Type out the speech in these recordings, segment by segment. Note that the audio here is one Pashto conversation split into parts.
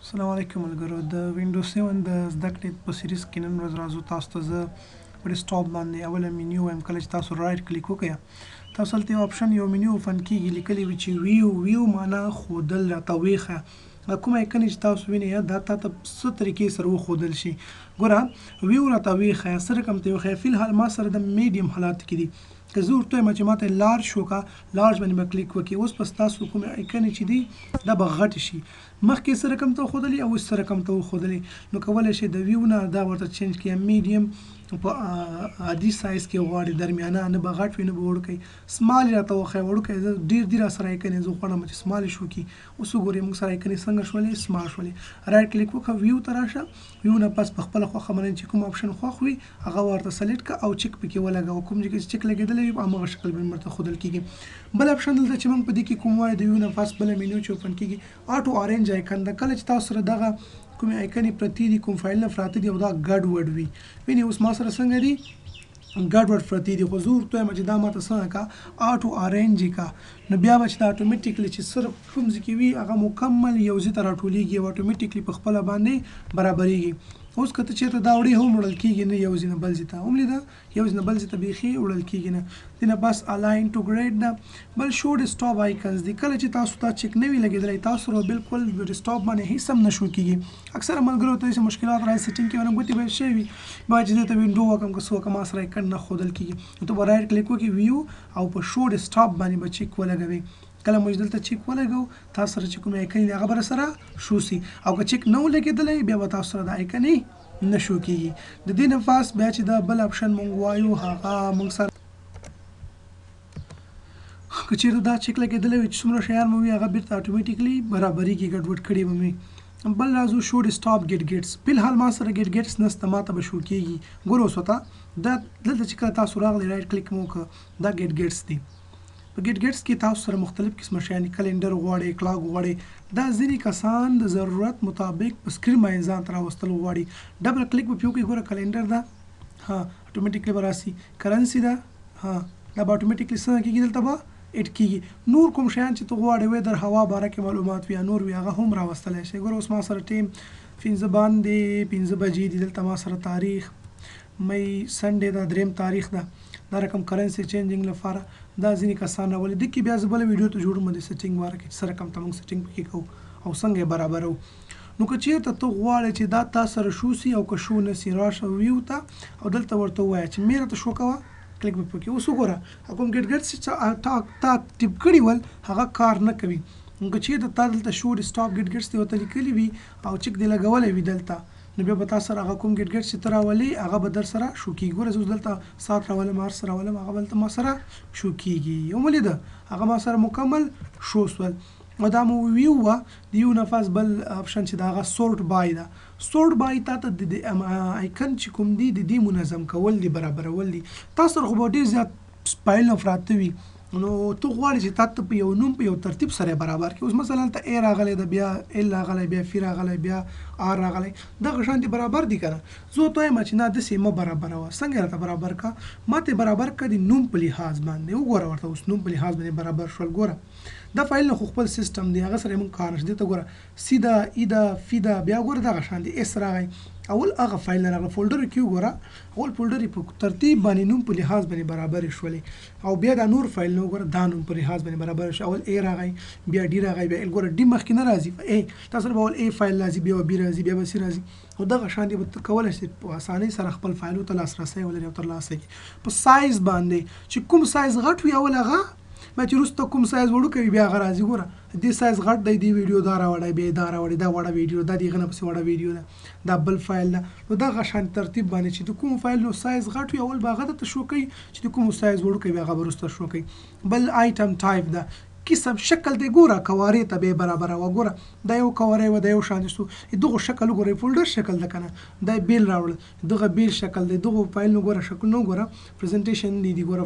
السلام علیکم ملګرو د وینډوز 7 د زده کړې په سیریز کې نن ورځ راځو تاسو ته زه په ډیسکټاپ باندې اوله منیو وایم کله چې تاسو رایټ کلیک وکړئ تاسو هلته یو اپشن یو منیو اوپن کیږي لیکلی وي چې ویو معنا ښودل راته ویښه کومه ایکنې چې تاسو وینئ دا تاته څه طریقې سره وښودل شي ګوره ویو راته ویښه څه رقم ته وښیه فی الحال ما سره د میډیم حالات کې دي که زه ورته وایم چې ماته لارج وکړه لارج باندې به کلیک وکړي اوس به ستاسو کومې ایکنې چې دي دا به غټې شي مخکې څه رقم ته وښودلي او اوس څه رقم ته وښودلي نو کولی شئ د ویو نه دا ورته چینج کړئ میډیم په عادي سایز کې غواړي درمیانه نه به غټ وي نه به وړوکی سمال یې راته وښیه وړوکی زه ډېر راسره ایکنې زه غواړم چې سمال یې شو کړي اوس وګورئ موږ سره ایکنې څنګه شولې سمال شولې رایټ کلیک وکړه ویو ته راشه ویو نه پس په خپله خوښه باندې چې کوم اپشن خوښ وي هغه ورته سلیکټ کړه او چک پکې ولګوه کوم ځای کې چې چک لګېدلی وي همغه شکل به ورته ښودل کېږي بل اپشن دلته چې موږ په دې کې کوم وایو د ویو نه پس بله مینیو چې اوپن کېږي آټو اورینج ایکن ده کله چې تاسو سره دغه کومې ایکنې پرتې دي کوم فایلونه پراته دي او دا ګډ وډ وي وینئ اوس ما سره څنګه دي ګډ وډ پرتې دي خو زه ورته وایم چې دا ماته څنګه کا آټو اورینج یې کا نو بیا به چې دا اټومیټیکلی چې صرف کوم ځای کې وي هغه مکمل یو ځای ته راټولیږي او اټومیټیکلی په خپله باندې برابریږي اوس که ته چېرته دا وړې هم وړل کېږي نه یو ځای نه بل ځای ته هم لیده یو ځای نه بل ځای ته بیخي وړل کېږي نه دې نه بس الاین ټو ګریډ ده بل شو ډیسکټاپ آیکنز دي کله چې تاسو ته چک نه وي لګېدلی تاسو سره بالکل ډیسکټاپ باندې هېڅ هم نه شو کېږي اکثره ملګرو ته داسې مشکلات راځي سیټینګ کې ونه ګوتې باید شوي باید چې دې ته وینډو وکړم که څه وکړم ما سره ایکن نه ښودل کېږي نو ته به رایټ کلیک وکړې ویو او په شو ډیسکټاپ باندې به چک ولګوې کله مو چې دلته چک ولګو تاسو سره چې کومې ایکنې دي هغه به راسره شو سي او که چک نه و لګېدلی بیا به تاسو سره د ایکنې نه شو کېږي د دې نه پاس بیا چې دا بل اپشن مونږ وایو هغه مونږ سره که چېرته دا چک لګېدلی وي چې څومره شیان مو وي هغه بېرته اټومیټیکلي برابرېږي ګډوډ کړي به مې بل راځو شو ډیسکټاپ ګیټ ګیټس فی الحال ما سره ګیټ ګیټس نسته ما ته به شو کېږي ګوره اوس ورته دا دلته چې کله تاسو راغلی رایټ کلیک مو وکړه دا ګیټ ګیټس دي په ګیټ ګیټس کې تاسو سره مختلف قسمه شیان کلندر غواړئ کلاک غواړئ دا ځینې کسان د ضرورت مطابق په سکرین باندې ځان ته راوستل غواړي ډبل کلیک به پې وکړئ ګوره کلندر ده ها اټومیټیکلی به راسي کرنسي ده ها دا به اټومیټیکلی څنګه کېږي دلته به اډ کېږي نور کوم شیان چې ته غواړې ویدر هوا باره کې معلومات وي یا نور وي هغه هم راوستلی شئ ګوره اوس ما سره ټیم 5 باندې 5 بجې دي دلته ما سره تاریخ مۍ سنډې ده 3 تاریخ ده دا رقم کرنسي چینجینګ لپاره دا ځینې کسان راولي دې کې بیا زه بله ویډیو ته جوړم د سیټینګ باره کې چې څه رقم ته موږ سیټینګ پکې کوو او څنګه یې برابرو نو که چېرته ته غواړې چې دا تا سره شو سي او که شو نه سي راشه ویو ته او دلته ورته ووایه چې مې راته شو کوه کلیک به پکې اوس وګوره کوم ګډ ګډ چې تا ټیپ کړي ول هغه کار نه کوي نو که چېرته تا دلته شو ډیسکټاپ ګډ ګډس دې ورته لیکلي وي او چک دې لګولی وي دلته نو بیا به تاسو سره هغه کوم ګډ ګډ چې ته راولې هغه به در سره شو کېږي ګوره زه اوس دلته سات راولم هر څه راولم هغه به دلته ما سره شو کېږي یو مو لیده هغه ما سره مکمل شو سول او دا مو ویو وه د یو نه پس بل اپشن چې د هغه سورټ بای ده سورټ بای تا ته د ایکن چې کوم دي د دې منظم کول دي برابرول دي تاسو سره خو به ډېر زیات فایلونه پراته وي نو ته غواړې چې تا ته په یو نوم په یو ترتیب سره برابر کړي اوس مثلا ته ای راغلی ده بیا ال راغلی بیا فی راغلی بیا آر راغلی دغه شان دي برابر دي که نه زه ورته وایم چې نه داسې مه برابروه څنګه یې راته برابر کړه ما ته برابر کړه د نوم په لحاظ باندې وګوره ورته اوس نوم په لحاظ باندې برابر شول ګوره دا فایل نه خو خپل سیسټم دی هغه سره موږ کار نشته دې ته ګوره سی ده ای ده فی ده بیا ګوره دغه شان دی اس راغی اول هغه فایل نه راغله فولډر کې وګوره اول فولډر یې په ترتیب باندې نوم په لحاظ باندې برابرې شولې او بیا دا نور فایل نه وګوره دا نوم په لحاظ باندې برابر شو اول ای راغی بیا ډي راغی بیا ګوره ډي مخکې نه راځي ای تاسو به اول ای فایل راځي بیا بي راځي بیا به سی راځي او دغه شان دی به کولی شئ په اسانۍ سره خپل فایلو ته لاسرسی ولرئ او ترلاسه کړي په سایز باندې چې کوم سایز غټ وي اول هغه بیا چې وروسته کوم سایز وړوکی وي بیا هغه راځي ګوره دې سایز غټ دی دې ویډیو دا راوړی بیا دا راوړی دا وړه ویډیو دا د هغه نه پسې وړه ویډیو ده دا بل فایل ده نو دغه شان ترتیب باندې چې د کوم فایل نو سایز غټ وي اول به هغه درته شو کوي چې د کوم سایز وړوکی وي هغه به وروسته شو کوي بل آیټم ټایپ ده قسم شکل دی ګوره کوارې ته به برابروه ګوره دا یو کواری وه دا یو شان دي دغو شکل وګورئ فولډر شکل ده که نه دا بیل راوړل دغه بیل شکل دی دغو فایل نو ګوره شکلونه وګوره پرزنټیشن دي ګوره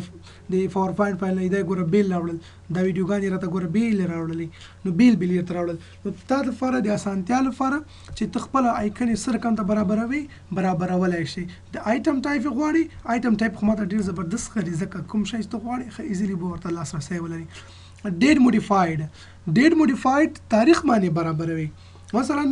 د پاور پوینټ فایل نه دی ګوره بیل راوړل دا ویډیوګانې یې راته ګوره بیل یې راوړلې نو بیل بیل یې راته راوړل نو تا دپاره د اسانتیا لپاره چې ته خپله ایکنې څه رقم ته برابروي برابرولی شي د آیټم ټایپ یې غواړي آیټم ټایپ خو ماته ډېر زبردست ښکاري ځکه کوم شی چې ته غواړې ښه ایزیلي به ورته لاسرسی ولري ډیټ موډیفاید تاریخ باندې برابروي مثلا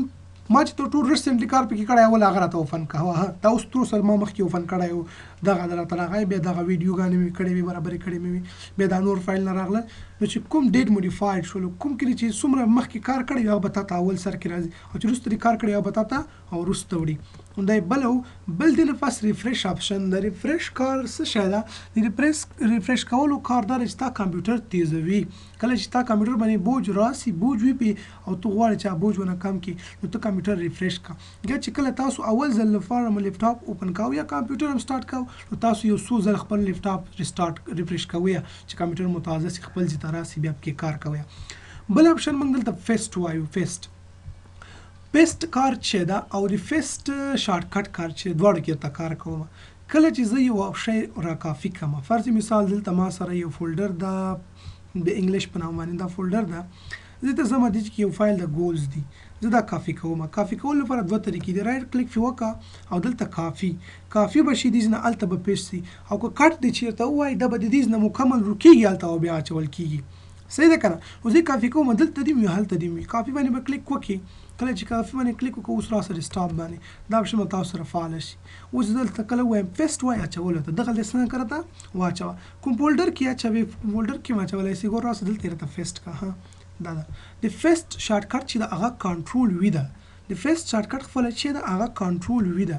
ما چې ته ټول ریسنټلی کار پکې کړی اول هغه راته اوپن کړه دا اوس تر اوسه ما مخکې اوپن کړی و دغه راته راغی بیا دغه ویډیوګانې مې کړې وي برابرې کړې مې وي بیا دا نور فایل نه راغله نو چې کوم ډیټ موډیفاید شول کوم کې چې څومره مخکې کار کړی هغه به تا ته اول سر کې راځي او چې وروسته کار کړی هغه به تا ته او وروسته وړي دا بل دی نه پس ریفریش اپشن د ریفریش کار څه شی ده د ریفریش کولو کار دا چې تا کمپیوټر تیزوي کله چې تا کمپیوټر باندې بوج راسي بوج وي پی او ته غواړې چې بوج ونه کم کړي نو ته کمپیوټر ریفریش کا یا چې کله تاسو اول ځل لپاره مو لپټاپ اوپن کاو یا کمپیوټر هم سٹارټ کاو نو تاسو یو څو ځل خپل لپټاپ ریفریش کوئ چې کمپیوټر مو تازه سي خپل ځای ته راسي بیا پکې کار کوئ بل اپشن موږ دلته فیسټ وایو فیسټ کار چې دا او د فیسټ شارټ کټ کار چې دواړو کې ته کار کوم کله چې زه یو شی را کافي کوم فرض مثال دلته ما سره یو فولډر دا د انګلیش په نوم باندې دا فولډر دا زه ته زما د یو فایل د ګولز دی زه دا کافي کوم کافي کول لپاره دوه طریقې دي رائټ کلیک فی وکړه او دلته کافي بشي دي نه الته به پیسټ سي او که کټ دی چیرته وای د به د نه مکمل رکیږي الته او بیا چول کیږي صحیح ده کنه او زه کافي کوم دلته دی مې هلته دی مې کافي باندې به کلیک وکړي کله چې کافي باندې کلیک وکړو اوس را سره سټاپ باندې دا به تاسو سره فعال شي اوس دلته کله وایم فیسټ وای اچول ته دغه لسنه کرته واچو کوم فولډر کې اچوي فولډر کې واچولای سي ګور را سره دلته ته فیسټ کا ها دا د فیسټ شارټ کټ چې دا هغه کنټرول وی ده د فیسټ شارټ کټ خپل چې دا هغه کنټرول وی ده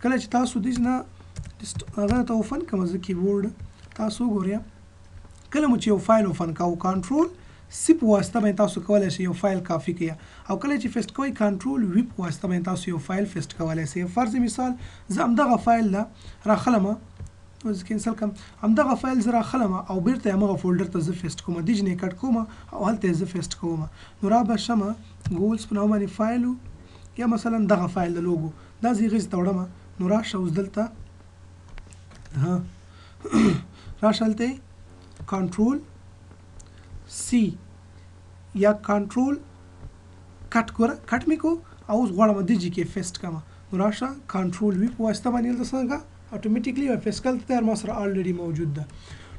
کله چې تاسو د نه هغه ته اوپن کوم ځکه کیبورډ تاسو ګورئ کله مو چې یو فایل اوپن کاو کنټرول سی په واسطه باندې تاسو کولای شئ یو فایل کافي کړئ او کله چې فیسټ کوئ کنټرول وی په واسطه باندې تاسو یو فایل فیسټ کولای شئ فرض مثال زه همدغه فایل لا راخلم اوس کینسل کوم همدغه فایل زه راخلم او بیرته همغه فولډر ته زه فیسټ کوم د جنې کټ کوم او هلته زه فیسټ کوم نو را به شمه ګولز په نوم باندې فایل یا مثلا دغه فایل د لوګو دا زه غیز توړم نو راشه اوس دلته راشه هلته کنټرول سی یا کنټرول کټ ګوره کټ مې کو او اوس غواړم د جی کې فیسټ کوم نو راشه کنټرول وی په واسطه باندې دلته څنګه اتوماتیکلی او فیسکل تیار ما سره الریډي موجود ده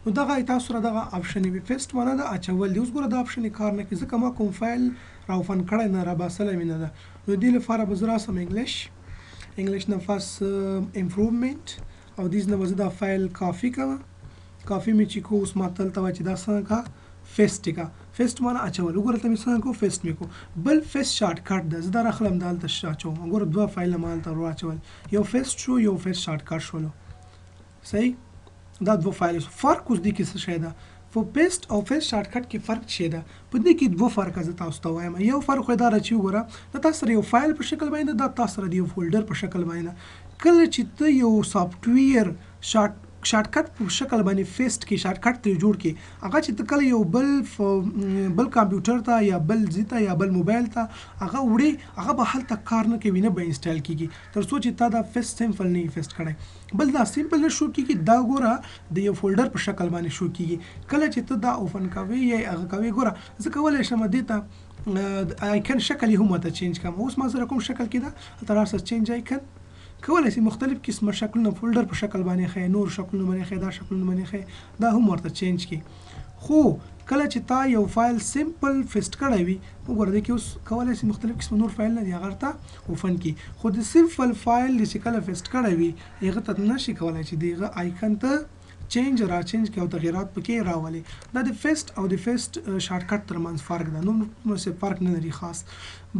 نو دغه تاسو سره دغه اپشن وی فیسټ ونه ده اچول دی اوس ګوره دا اپشن کار نه کوي ځکه ما کوم فایل را اوپن کړی نه را باسلی مې نه ده نو دې لپاره به زه راسم انګلیش نه فاست امپروومنټ او دې نه به زه دا فایل کافي کوم کافي مې چې کو اوس ما دلته وایي چې دا څنګه فیسټ کا فیسټ معنی اچول وګوره ته مثلا کو فیسټ مې کو بل فیسټ شارټ کټ ده زه دا راخلم دالته شاچو وګوره دوه فایل مال ته راچول یو فیسټ شو یو فیسټ شارټ کټ شول صحیح دا دوه فایل فرق اوس دي کې څه شي ده په پیسټ او فیسټ شارټ کټ کې فرق شي ده په دې کې دوه فرق زه تاسو ته وایم یو فرق دا راچی وګوره دا تاسو یو فایل په شکل باندې دا تاسو یو فولډر په شکل باندې کله چې ته یو سافټویر شارټ کټ په شکل باندې فیسټ کې شارټ کټ ته جوړ کې هغه چې کله یو بل کمپیوټر ته یا بل زیته یا بل موبایل ته هغه وړي هغه به هلته کار نه کوي نه به انسټال کیږي تر څو چې تا دا فیسټ سمپل نه فیسټ کړي بل دا سمپل نه شو کیږي دا ګوره د یو فولډر په شکل باندې شو کیږي کله چې ته دا اوپن کوي یا هغه کوي ګوره زه کولای شم دې ته آیکن شکل هم ته چینج کوم اوس ما سره کوم شکل کې ده تر اوسه چینج آیکن کولای شي مختلف قسمه شکلونه فولډر په شکل باندې خې نور شکلونه باندې خې دا شکلونه باندې خې دا هم ورته چینج کی خو کله چې تا یو فایل سمپل فیسټ کړی وي وګوره د کې اوس کولای شي مختلف قسم نور فایل نه دی هغه ته اوپن کی خو د سمپل فایل چې کله فیسټ کړی وي هغه ته نشي کولای چې دغه آیکن ته چینج را چینج کې او تغیرات پکې راولي دا د فیسټ او د فیسټ شارټ کټ ترمنځ فرق ده نو څه فرق نه لري خاص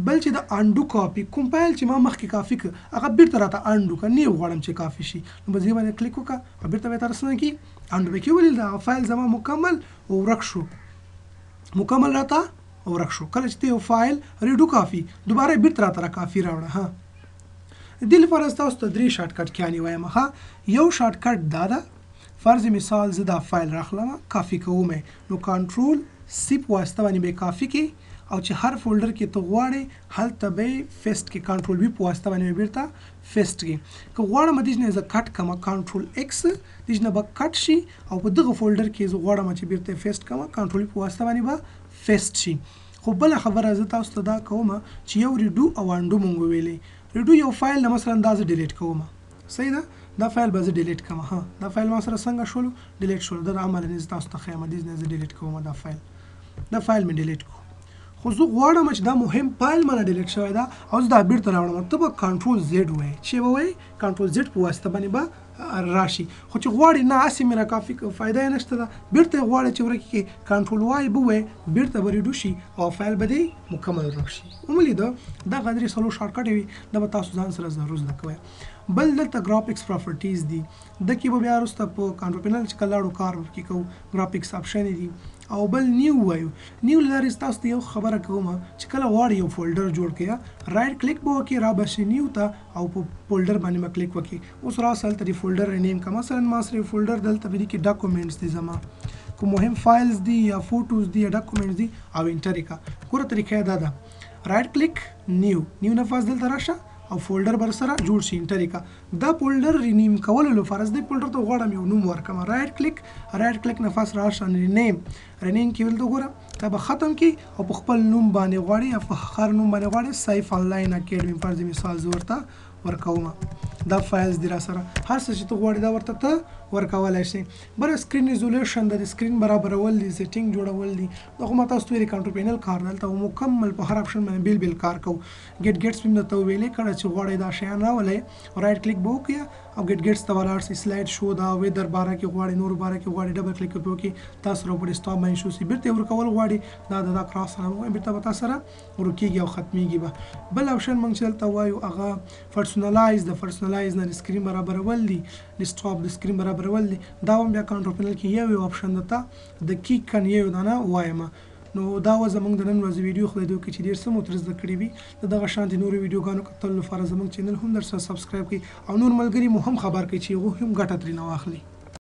بل چې د انډو کاپي کوم فایل چې ما مخکې کافي ک هغه بیرته راته انډو ک نه غواړم چې کافي شي نو به زه باندې کلیک وکړه او بیرته به تر سره کی انډو به کې ولې دا فایل زما مکمل او ورک شو مکمل راته او ورک شو کله چې یو فایل ریډو کافي دوباره بیرته راته کافي راوړه ها دې لپاره تاسو ته درې شارټ کټ کیانی وایم ها یو شارټ کټ دا فرض مثال زه دا فایل راخلم کافي کوم نو کنټرول سی په واسطه باندې به کافي کې او چې هر فولډر کې ته غواړې هلته به فیسټ کې کنټرول وی په واسطه باندې بیرته فیسټ کې که غواړم د دې نه کټ کما کنټرول ایکس د دې نه به کټ شي او په دغه فولډر کې زه غواړم چې بیرته فیسټ کما کنټرول په واسطه باندې به فیسټ شي خو بل خبره زه تاسو ته دا کوم چې یو ریډو او انډو مونږ ویلې ریډو یو فایل مثلا دا زه ډیلیټ کوم صحیح ده دا فایل به زه ډیلیټ کوم ها دا فایل ما سره څنګه شول ډیلیټ شول دا عمل نه تاسو ته خیمه دې نه زه ډیلیټ کوم دا فایل مې ډیلیټ کو خو زه غواړم چې دا مهم فایل مانه ډیلیټ شوی ده او زه دا بیرته راوړم. ته به کنټرول زیډ ووایې. چې به وایې کنټرول زیډ په واسطه باندې به راشي. خو چې غواړې نه هسې مې را کافي فایده یې نشته ده، بیرته یې غواړې چې ورک کې کنټرول وای به ووایې بیرته به ریډو شي او فایل به دې مکمل ورک شي. ومولیده دغه درې څلور شارټکټ وي، دا به تاسو ځان سره ضرور زده کوئ. بل دلته ګرافیکس پراپرټیز دي، د کې به بیا وروسته په کنټرول پینل چې کله لاړو کار ورکې کوو ګرافیکس آپشن دي. او بل نیو وایو. نیو لارې تاسو ته یو خبره کوم چې کله غواړئ یو فولډر جوړ کړئ رایټ کلیک به وکړئ را به شي نیو ته او په فولډر باندې به کلیک وکړئ. اوس راسه هلته د فولډر نیم کا مثلا ما سره فولډر دلته به دي کې ډاکومنټس دي زما کوم مهم فایلز دي یا فوټوز دي یا ډاکومنټس دي او انټر یې کا. ګوره طریقه یې دا ده رایټ کلیک نیو نفاس دلته راشه او فولډر بر سره جوړ شي انټر یې کا. دا فولډر رینیم کولو لپاره زه دې فولډر ته غواړم یو نوم ورکړم. رایټ کلیک نفاس راشه رینیم کول ته ګوره دا به ختم کی او په خپل نوم باندې غواړي یا په هر نوم باندې غواړي سیف آنلاین اکیډمي فرض مثال زه ورته ورکوم. دا فایلز دی را سره هر څه چې ته غواړې دا ورته ته ورکولی شي. بل سکرین ریزولوشن د سکرین برابرول دي، سیټینګ جوړول دي. دا خو ما تاسو ته ویلي کنټرول پینل کار دلته مکمل په هر اپشن باندې بیل بیل کار کوو. ګیټس مې درته ویلې کړه چې غواړئ دا شیان راولئ رایټ کلیک به وکړئ او ګیټس ته ولاړ شئ. سلایډ شو دا ویدر باره کې غواړئ نور باره کې غواړئ ډبل کلیک پرې وکړئ تاسو سره په ډیسکټاپ باندې شو سي بیرته یې ورکول غواړئ دا کراس سره بیرته به تاسو سره ورکېږي او ختمیږي به. بل اپشن موږ چې دلته وایو هغه پرسونلایز د پرسونلایز نه سکرین برابرول دي، ډیسکټاپ د سکرین برابرول دي. دا هم بیا کنټرول پینل کې یو اپشن ده د کیک کن یو دانه وایم. نو دا و زمونږ د نن ورځې ویډیو خدای دې وکړي چې ډېر څه مو ترې زده کړي وي. د دغه شانتې نورو ویډیوګانو کتلو لپاره زموږ چینل هم در سره سبسکرایب کړئ او نور ملګري مو هم خبر کړئ چې هغوی هم ګټه ترېنه واخلي.